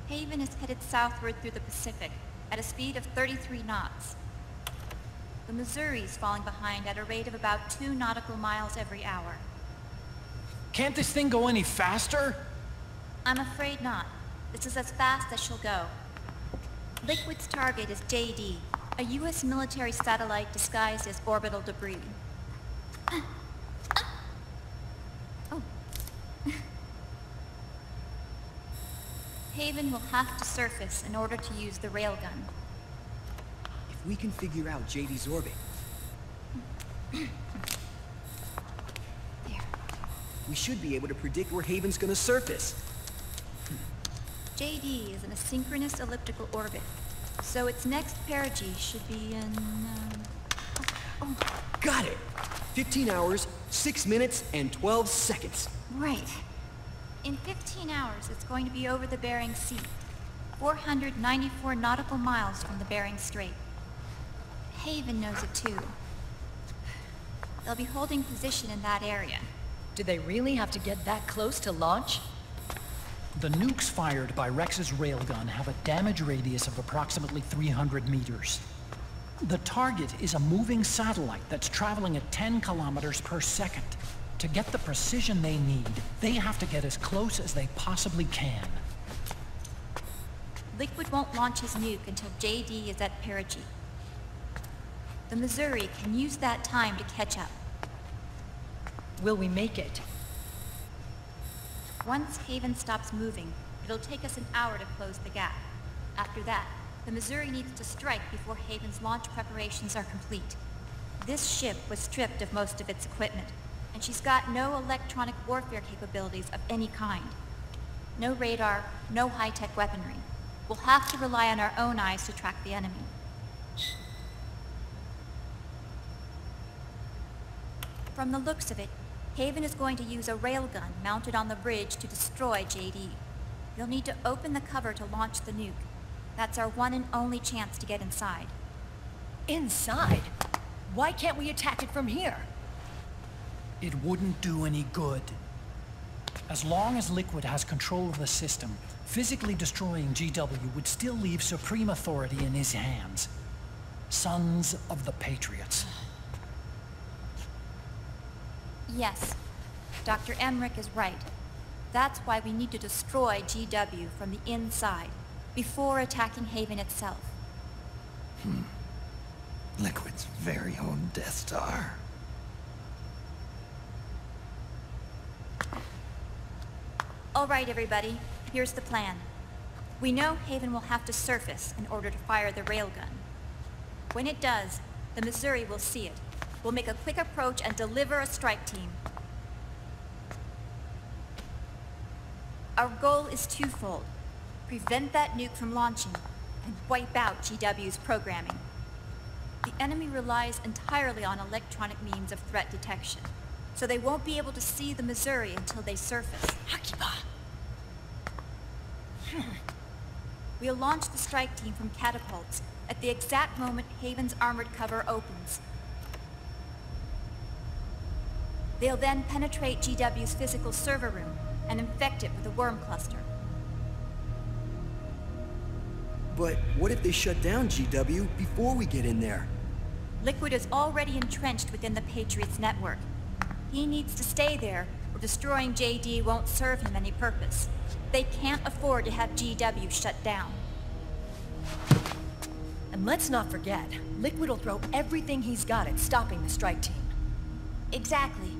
Haven is headed southward through the Pacific at a speed of 33 knots. The Missouri's falling behind at a rate of about 2 nautical miles every hour. Can't this thing go any faster? I'm afraid not. This is as fast as she'll go. Liquid's target is JD, a U.S. military satellite disguised as orbital debris. Oh. Haven will have to surface in order to use the railgun. If we can figure out JD's orbit... There. we should be able to predict where Haven's gonna surface. JD is in a synchronous elliptical orbit, so its next perigee should be in... Got it! 15 hours, 6 minutes, and 12 seconds. Right. In 15 hours, it's going to be over the Bering Sea, 494 nautical miles from the Bering Strait. Haven knows it too. They'll be holding position in that area. Do they really have to get that close to launch? The nukes fired by Rex's railgun have a damage radius of approximately 300 meters. The target is a moving satellite that's traveling at 10 kilometers per second. To get the precision they need, they have to get as close as they possibly can. Liquid won't launch his nuke until JD is at perigee. The Missouri can use that time to catch up. Will we make it? Once Haven stops moving, it'll take us an hour to close the gap. After that, the Missouri needs to strike before Haven's launch preparations are complete. This ship was stripped of most of its equipment, and she's got no electronic warfare capabilities of any kind. No radar, no high-tech weaponry. We'll have to rely on our own eyes to track the enemy. From the looks of it, Haven is going to use a railgun mounted on the bridge to destroy JD. You'll need to open the cover to launch the nuke. That's our one and only chance to get inside. Inside? Why can't we attack it from here? It wouldn't do any good. As long as Liquid has control of the system, physically destroying GW would still leave supreme authority in his hands. Sons of the Patriots. Yes, Dr. Emmerich is right. That's why we need to destroy GW from the inside, before attacking Haven itself. Liquid's very own Death Star. All right, everybody, here's the plan. We know Haven will have to surface in order to fire the railgun. When it does, the Missouri will see it. We'll make a quick approach and deliver a strike team. Our goal is twofold. Prevent that nuke from launching, and wipe out GW's programming. The enemy relies entirely on electronic means of threat detection, so they won't be able to see the Missouri until they surface. We'll launch the strike team from catapults at the exact moment Haven's armored cover opens. They'll then penetrate GW's physical server room and infect it with a worm cluster. But what if they shut down GW before we get in there? Liquid is already entrenched within the Patriots network. He needs to stay there, or destroying JD won't serve him any purpose. They can't afford to have GW shut down. And let's not forget, Liquid will throw everything he's got at stopping the strike team. Exactly.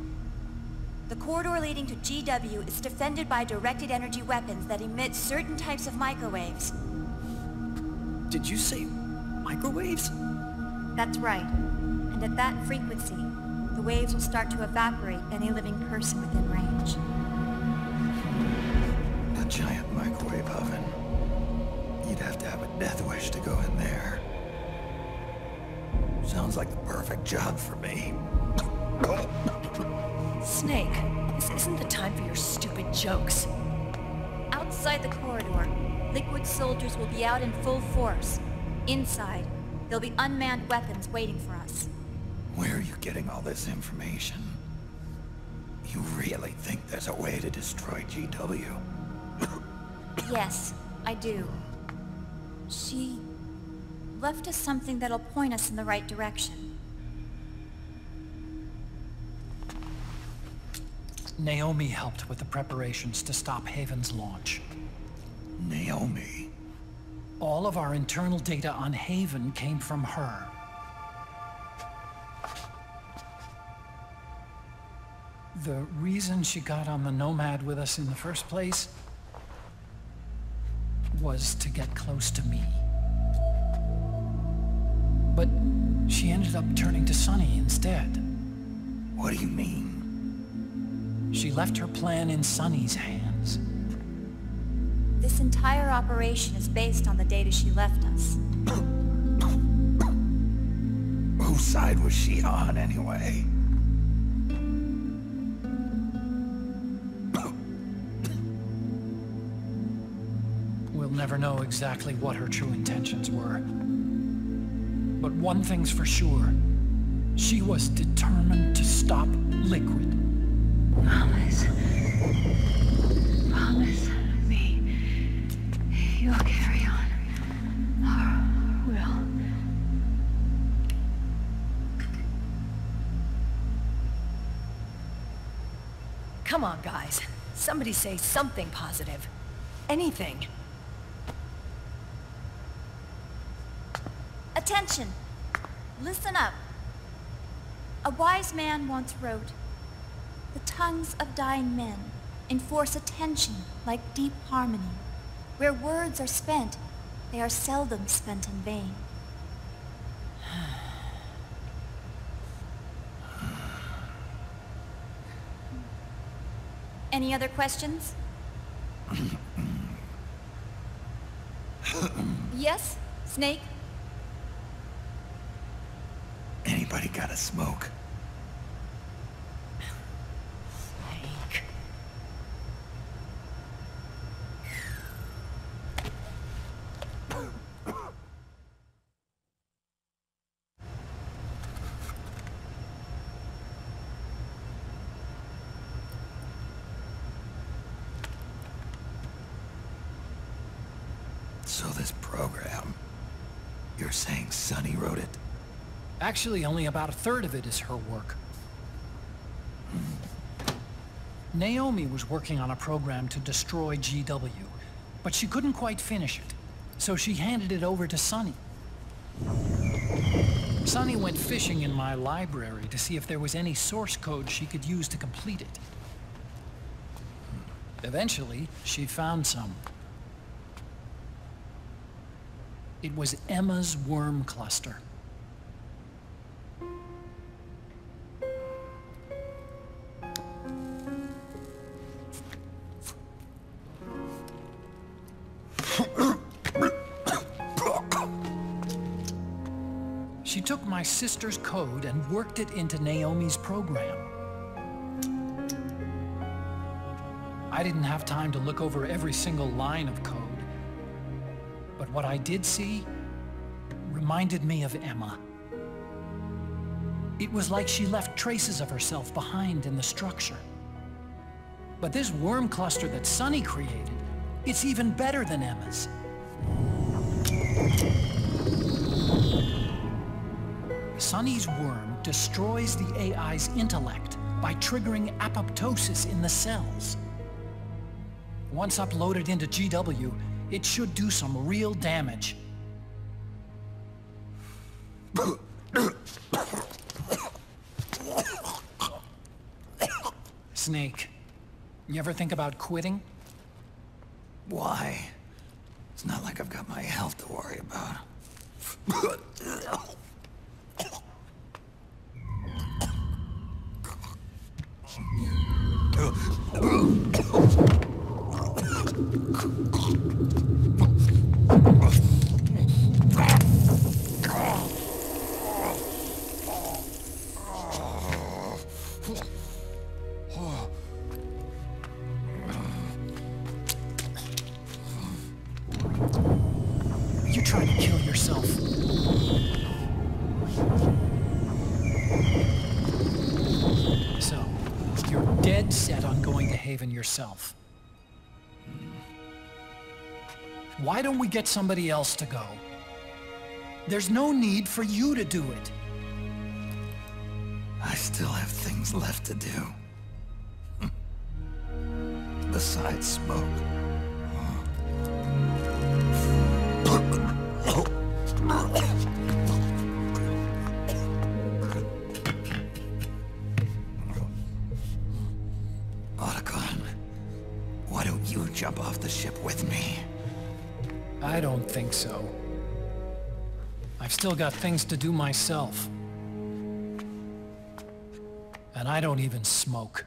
The corridor leading to GW is defended by directed energy weapons that emit certain types of microwaves. Did you say microwaves? That's right. And at that frequency, the waves will start to evaporate any living person within range. A giant microwave oven. You'd have to have a death wish to go in there. Sounds like the perfect job for me. Snake, this isn't the time for your stupid jokes. Outside the corridor, Liquid soldiers will be out in full force. Inside, there'll be unmanned weapons waiting for us. Where are you getting all this information? You really think there's a way to destroy GW? Yes, I do. She left us something that'll point us in the right direction. Naomi helped with the preparations to stop Haven's launch. Naomi? All of our internal data on Haven came from her. The reason she got on the Nomad with us in the first place was to get close to me. But she ended up turning to Sonny instead. What do you mean? She left her plan in Sonny's hands. This entire operation is based on the data she left us. Whose side was she on, anyway? We'll never know exactly what her true intentions were. But one thing's for sure. She was determined to stop Liquid. Promise. Promise me. You'll carry on. Or will. Come on, guys. Somebody say something positive. Anything. Attention! Listen up. A wise man once wrote, "The tongues of dying men enforce attention like deep harmony. Where words are spent, they are seldom spent in vain." Any other questions? Yes, Snake? Anybody got a smoke? Snake. So this program, you're saying Sonny wrote it? Actually, only about a third of it is her work. Naomi was working on a program to destroy GW, but she couldn't quite finish it, so she handed it over to Sonny. Sonny went fishing in my library to see if there was any source code she could use to complete it. Eventually, she found some. It was Emma's worm cluster. She took my sister's code and worked it into Naomi's program. I didn't have time to look over every single line of code, but what I did see reminded me of Emma. It was like she left traces of herself behind in the structure. But this worm cluster that Sonny created, it's even better than Emma's. Sonny's worm destroys the AI's intellect by triggering apoptosis in the cells. Once uploaded into GW, it should do some real damage. Snake, you ever think about quitting? Why? It's not like I've got my health to worry about. You're trying to kill yourself. So, you're dead set on going to Haven yourself. Why don't we get somebody else to go? There's no need for you to do it. I still have things left to do. Besides smoke. Otacon, why don't you jump off the ship with me? I don't think so. I've still got things to do myself. And I don't even smoke.